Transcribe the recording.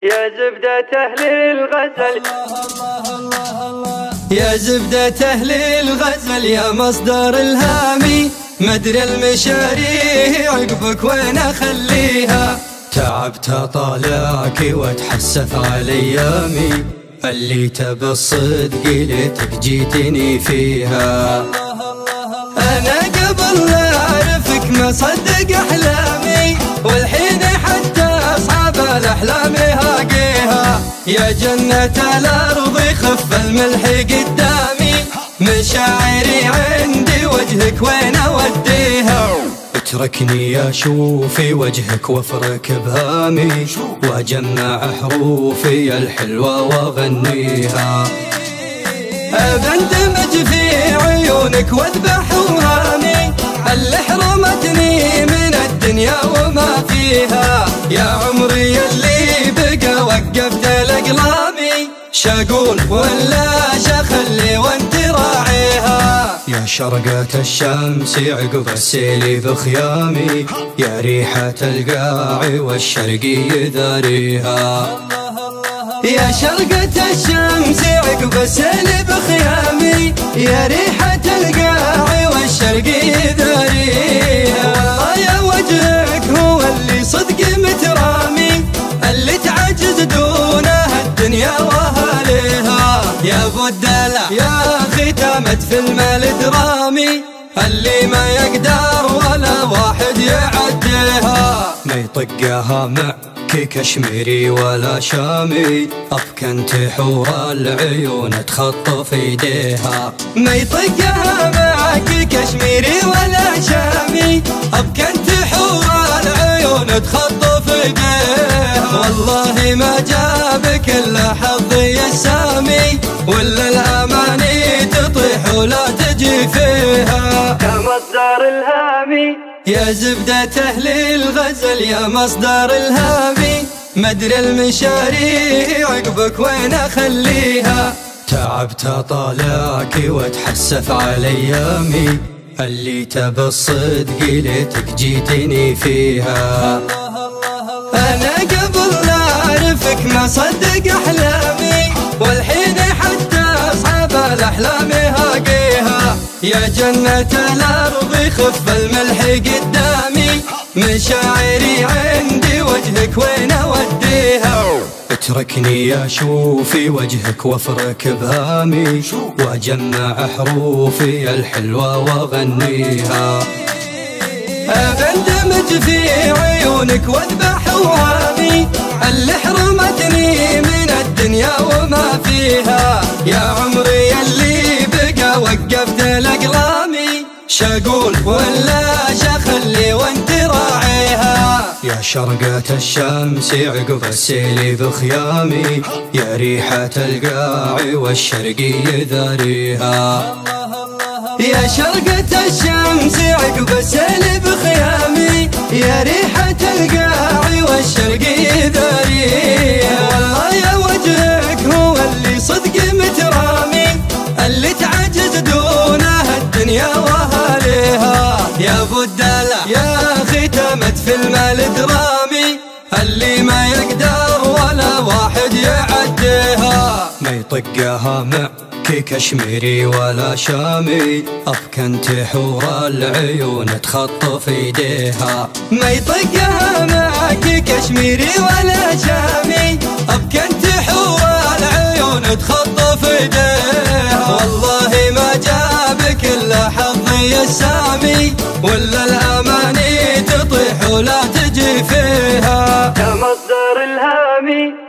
يا زبدة أهل الغزل، يا زبدة أهل الغزل، يا مصدر الهامي، مدري المشاري عقبك وين أخليها. تعبت أطالعك وأتحسف على أيامي، اللي تبى الصدق ليتك جيتني فيها. أنا قبل لا أعرفك ما صدق أحلامي، والحين حتى أصحاب الأحلام هاقيها. يا جنة الأرض خف الملح قدامي، مشاعري عندي وجهك وين أوديها. اتركني أشوف وجهك وافرك بهامي، واجمع حروفي الحلوة واغنيها. بندمج في عيونك واذبح وهامي، اللي حرمتني من الدنيا وما فيها. يا عمري اللي بقى وقفت الأقلامي، شاقول ولا شخلي وانت راعيها. يا شرقة الشمس عقب السيل بخيامي، يا ريحة القاع والشرقي ذاريها. يا شرقة الشمس عقب السيل بخيامي، يا ريحة القاع والشرقي ذاريها. والله يا وجهك هو اللي صدق مترامي، اللي تعجز دونه الدنيا واهاليها. يا ابو الدلع يا ختامت فيلم الدرامي، اللي ما يقدر ولا واحد يعديها. ما يطقها معك كشميري ولا شامي، أبكنت حور العيون تخطف ايديها. ما يطقها معك كشميري ولا شامي، أبكنت حور العيون تخطف ايديها. والله ما جابك الا حظي السامي، ولا الاماني تطيح ولا تجي فيها. يا مصدر الهامي، يا زبدة أهل الغزل، يا مصدر الهامي، مدري المشاري عقبك وين أخليها. تعبت أطالعك وأتحسف على أيامي، اللي تبى الصدق ليتك جيتني فيها. أنا قبل لا أعرفك ما صدق أحلامي، والحين حتى أصحاب الأحلام هاقيها. يا جنة الأرض خف الملح قدامي، مشاعري عندي وجهك وين أوديها. اتركني أشوف وجهك وافرك بهامي، واجمع حروفي الحلوة واغنيها. بندمج في عيونك واذبح وهامي، اللي حرمتني من الدنيا وما فيها. يا عمري اللي بقى وقفت الأقلامي، شاقول ولا شخلي وانت راعيها. يا شرقة الشمس عقب السيل بخيامي، يا ريحة القاع والشرقي ذاريها. يا شرقة الشمس عقب السيل بخيامي، يا ريحة القاع والشرقي ذاريها. والله يا وجهك هو اللي صدق مترامي، اللي تعجز دونه الدنيا واهاليها. يا ابو الدلع يا ختامت فيلم الدرامي، اللي ما يقدر ولا واحد يعديها. ما يطقها معك كشميري ولا شامي، أبكنت حور العيون تخطف ايديها. ما يطقها معك كشميري ولا شامي، أبكنت حور العيون تخطف ايديها. والله ما جابك الا حظي السامي، ولا الاماني تطيح ولا تجي فيها. يا مصدر الهامي.